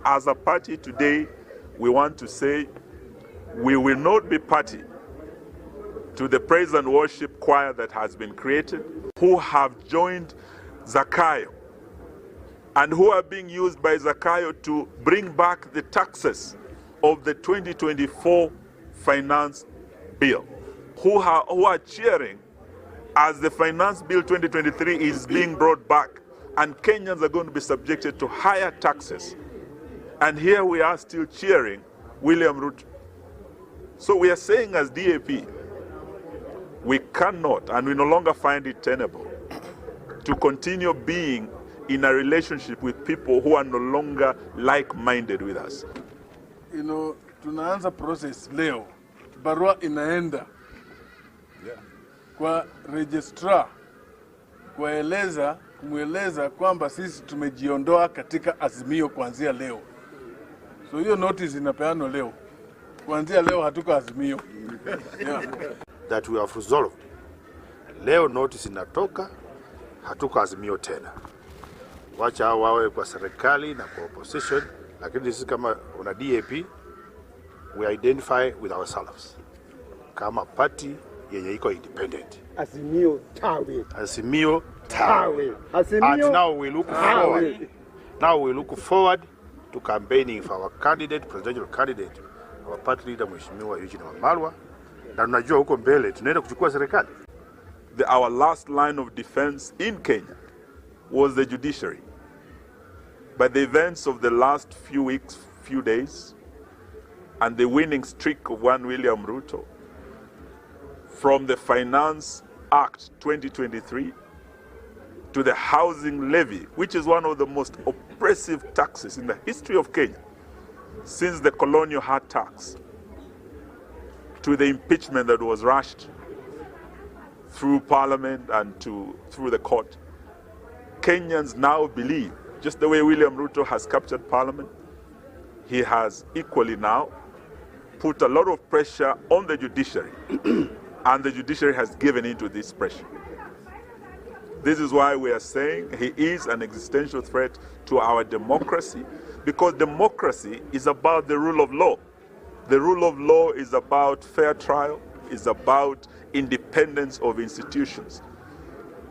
as a party today, we want to say we will not be party to the praise and worship choir that has been created, who have joined Zakayo and who are being used by Zakayo to bring back the taxes of the 2024 finance bill, who are cheering as the finance bill 2023 is being brought back and Kenyans are going to be subjected to higher taxes. And here we are still cheering William Ruto. So we are saying as DAP, we cannot and we no longer find it tenable to continue being in a relationship with people who are no longer like-minded with us. You know, tunaanza process leo, barua inaenda kwa registrar kumweleza kwamba sisi tumejiondoa katika Azimio kuanzia leo. So hiyo notice inapeanwa leo. Kuanzia leo hatuko Azimio. That we have resolved. Leo notice inatoka, hatuko Azimio tena. Wacha hao wawe kwa serikali na kwa opposition, lakini sisi kama una DAP, we identify with ourselves kama party yenye iko independent. Azimio tawe. Azimio tawe. And now we look forward. Now we look forward to campaigning for our candidate, presidential candidate, our party leader Mheshimiwa Eugene Wamalwa. Na tunajua huko mbele tunaenda kuchukua serikali. Our last line of defense in Kenya was the judiciary. But the events of the last few weeks, few days, and the winning streak of one William Ruto, from the Finance Act 2023 to the housing levy, which is one of the most oppressive taxes in the history of Kenya since the colonial hard tax, to the impeachment that was rushed through parliament and through the court. Kenyans now believe, just the way William Ruto has captured parliament, he has equally now put a lot of pressure on the judiciary, and the judiciary has given into this pressure. This is why we are saying he is an existential threat to our democracy, because democracy is about the rule of law. The rule of law is about fair trial, is about independence of institutions.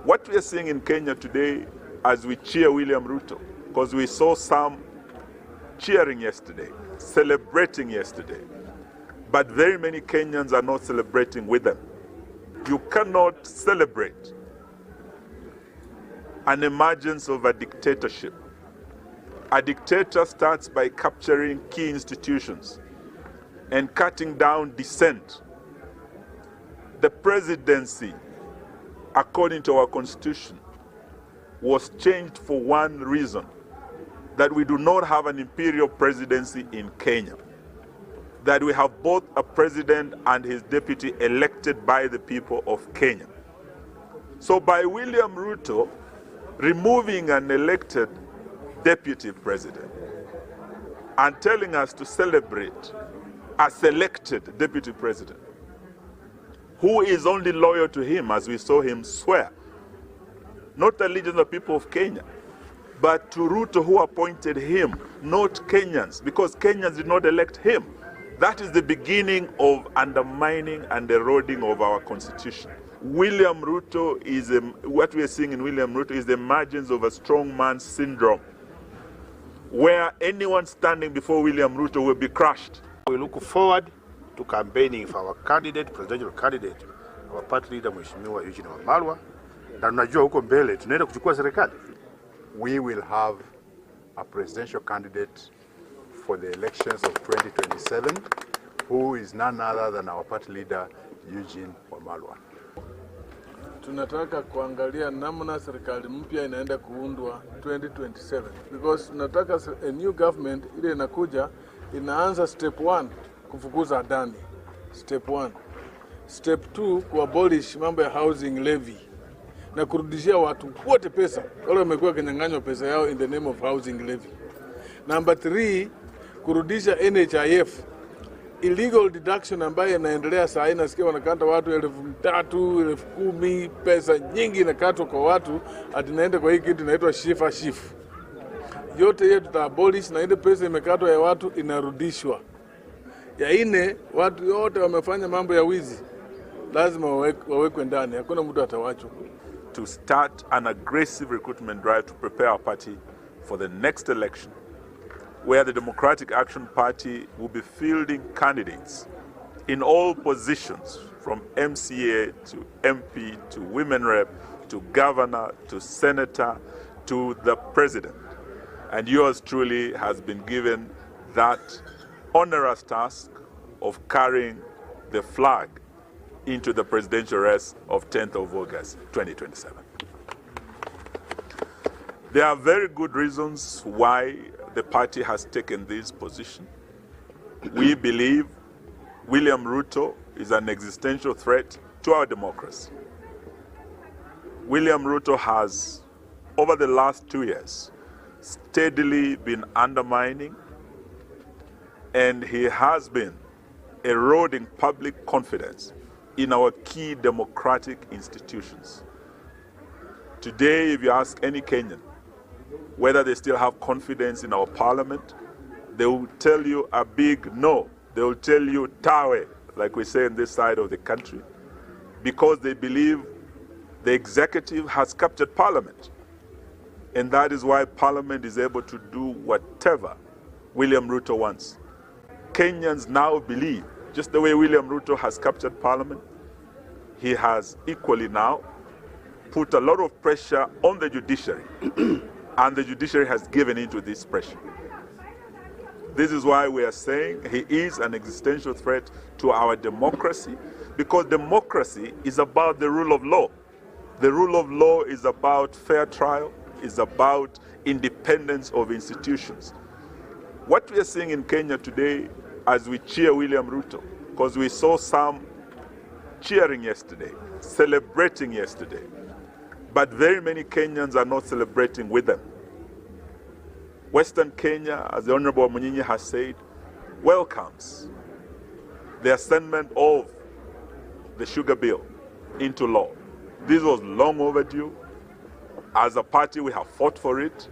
What we are seeing in Kenya today as we cheer William Ruto, because we saw some cheering yesterday, celebrating yesterday, but very many Kenyans are not celebrating with them. You cannot celebrate an emergence of a dictatorship. A dictator starts by capturing key institutions and cutting down dissent. The presidency, according to our constitution, was changed for one reason, that we do not have an imperial presidency in Kenya, that we have both a president and his deputy elected by the people of Kenya. So by William Ruto removing an elected deputy president and telling us to celebrate a selected deputy president who is only loyal to him, as we saw him swear, not allegiance to the people of Kenya, but to Ruto who appointed him, not Kenyans, because Kenyans did not elect him. That is the beginning of undermining and eroding of our constitution. William Ruto is, what we are seeing in William Ruto is the emergence of a strong man syndrome, where anyone standing before William Ruto will be crushed. We look forward to campaigning for our candidate, presidential candidate, our party leader Mheshimiwa Eugene Wamalwa. Na tunajua huko mbele tunaenda kuchukua serikali. We will have a presidential candidate for the elections of 2027, who is none other than our party leader Eugene Wamalwa. Tunataka kuangalia namna serikali mpya inaenda kuundwa 2027, because tunataka a new government ile inakuja inaanza step 1 kufukuza adani, step 1. Step 2 kuabolish mambo ya housing levy na kurudishia watu wote pesa wale wamekuwa kinyang'anywa pesa yao in the name of housing levy. Number 3, kurudisha NHIF, illegal deduction ambayo inaendelea saa hii. Nasikia wanakata watu 3,000, 10,000, pesa nyingi inakatwa kwa watu ati naenda kwa hii kitu inaitwa shifa shifu. yote yetu tuta-abolish na ile pesa imekatwa ya watu inarudishwa. Ya nne, watu yote wamefanya mambo ya wizi lazima wawekwe ndani, hakuna mtu atawachwa. To start an aggressive recruitment drive to prepare our party for the next election, where the Democratic Action Party will be fielding candidates in all positions, from MCA to MP to women rep to governor to senator to the president. And yours truly has been given that onerous task of carrying the flag into the presidential race of 10th of August 2027. There are very good reasons why the party has taken this position. We believe William Ruto is an existential threat to our democracy. William Ruto has, over the last 2 years, steadily been undermining, and he has been eroding public confidence in our key democratic institutions. Today, if you ask any Kenyan whether they still have confidence in our parliament, they will tell you a big no. They will tell you tawe, like we say in this side of the country, because they believe the executive has captured parliament. And that is why parliament is able to do whatever William Ruto wants. Kenyans now believe, just the way William Ruto has captured parliament, he has equally now put a lot of pressure on the judiciary, and the judiciary has given into this pressure. This is why we are saying he is an existential threat to our democracy, because democracy is about the rule of law. The rule of law is about fair trial, is about independence of institutions. What we are seeing in Kenya today as we cheer William Ruto, because we saw some cheering yesterday, celebrating yesterday, but very many Kenyans are not celebrating with them. Western Kenya, as the Honorable Munyinyi has said, welcomes the ascendment of the sugar bill into law. This was long overdue. As a party, we have fought for it,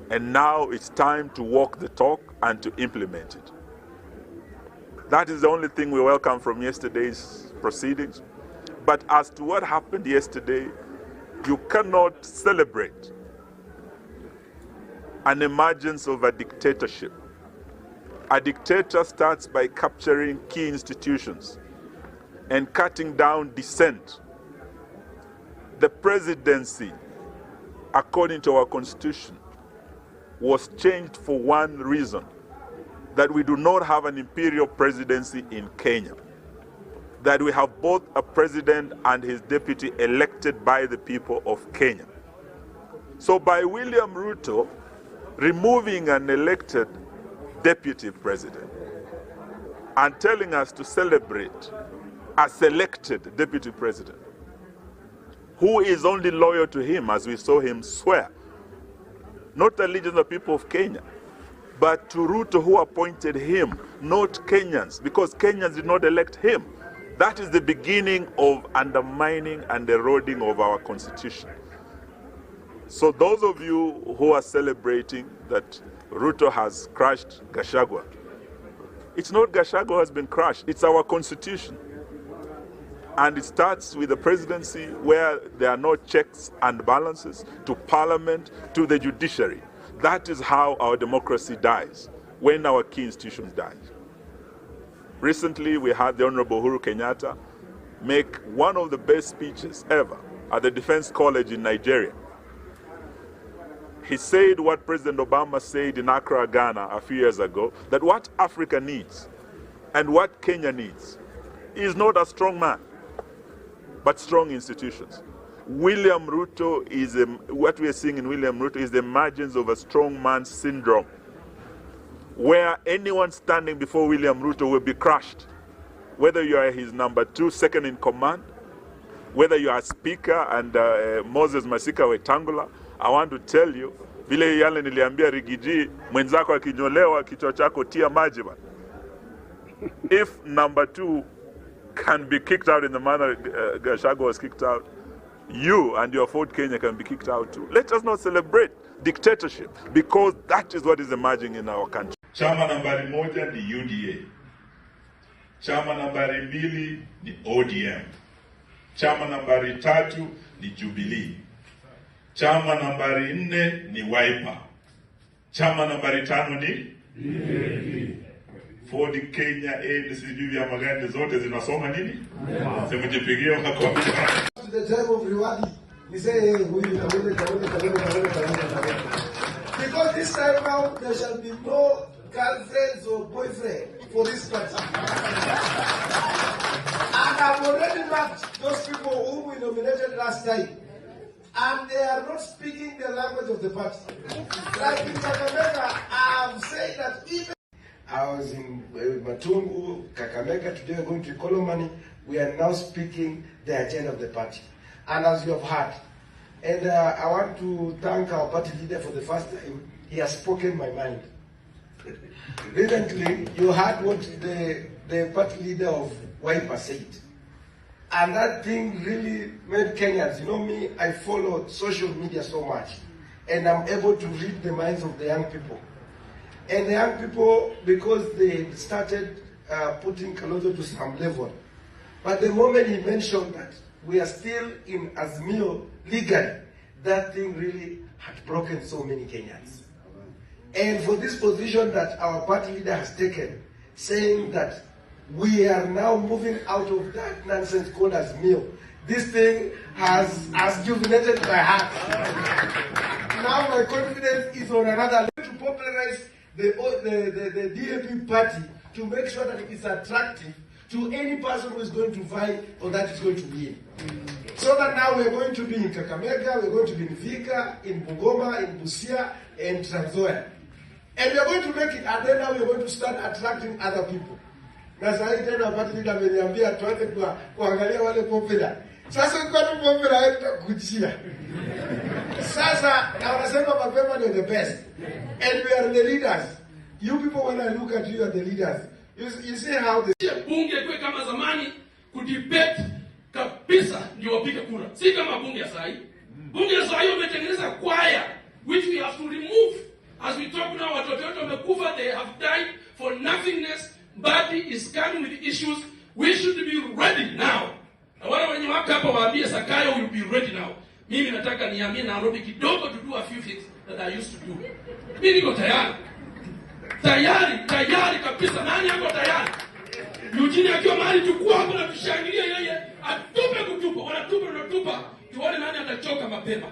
and now it's time to walk the talk and to implement it. That is the only thing we welcome from yesterday's proceedings. But as to what happened yesterday, you cannot celebrate an emergence of a dictatorship. A dictator starts by capturing key institutions and cutting down dissent. The presidency, according to our constitution, was changed for one reason: that we do not have an imperial presidency in Kenya, that we have both a president and his deputy elected by the people of Kenya. So by William Ruto removing an elected deputy president and telling us to celebrate a selected deputy president, who is only loyal to him, as we saw him swear, not allegiance to the people of Kenya, but to Ruto, who appointed him, not Kenyans, because Kenyans did not elect him. That is the beginning of undermining and eroding of our constitution. So those of you who are celebrating that Ruto has crushed Gachagua, it's not Gachagua who has been crushed, it's our constitution. And it starts with the presidency, where there are no checks and balances, to parliament, to the judiciary. That is how our democracy dies, when our key institutions die. Recently, we had the Honorable Uhuru Kenyatta make one of the best speeches ever at the Defense College in Nigeria. He said what President Obama said in Accra, Ghana a few years ago, that what Africa needs and what Kenya needs is not a strong man, but strong institutions. William Ruto is, what we are seeing in William Ruto is the emergence of a strong man syndrome, where anyone standing before William Ruto will be crushed. Whether you are his number 2, second in command, whether you are speaker and Moses Masika Wetangula, I want to tell you, vile yale niliambia Rigiji, mwenzako akinyolewa kichwa chako tia maji bana. If number 2 can be kicked out in the manner Gachagua was kicked out, you and your Ford Kenya can be kicked out too. Let us not celebrate dictatorship, because that is what is emerging in our country. Chama nambari moja ni UDA. Chama nambari mbili ni ODM. Chama nambari tatu ni Jubilee. Chama nambari 4 ni Wiper. Chama nambari 5 ni Ford Kenya sijui vya magari zote zinasoma nini? Simujipigie makofi. To the time of reward, we say, hey, because this time now there shall be no girlfriends or boyfriend for this party. And I've already marked those people whom we nominated last time, and they are not speaking the language of the party. Like in Kakamega, I'm saying that even I was in Matungu, Kakamega, today we're going to Kolomani. We are now speaking the agenda of the party. And as you have heard, and I want to thank our party leader for the first time. He has spoken my mind. Recently, you heard what the party leader of Wiper said. And that thing really made Kenyans, you know me, I follow social media so much. And I'm able to read the minds of the young people. And the young people, because they started putting Kalonzo to some level. But the moment he mentioned that we are still in Azimio legally, that thing really had broken so many Kenyans. And for this position that our party leader has taken, saying that we are now moving out of that nonsense called Azimio, this thing has juvenated my heart. Now my confidence is on another level to popularize the DAP party to make sure that it's attractive to any person who is going to vie or that is going to win. So that now we're going to be in Kakamega, we're going to be in Vika, in Bungoma, in Busia, and Trans-Nzoia. And we're going to make it, and then now we're going to start attracting other people. Na sasa tena party leader ameniambia tuanze kuangalia wale popular. Sasa kwa tu popular tutakujia. Sasa na wanasema mapema ndio the best. And we are the leaders. You people, when I look at you, are the leaders. You see how the bunge kwe kama zamani kudebate kabisa ndio wapige kura. Si kama bunge ya sahi. Bunge ya sahi wametengeneza kwaya which we have to remove. As we talk now, watoto wetu wamekufa, they have died for nothingness. Body is coming with issues. We should be ready now. Na wale wenye wako hapa waambie Sakayo will be ready now. Mimi nataka nihamie Nairobi kidogo to do a few things that I used to do. Mimi niko tayari. Tayari kabisa. Nani yako tayari? Eugene akiwa mahali tukua hapo na tushangilie yeye atupe kutupa. Wanatupa. Tuone nani atachoka mapema.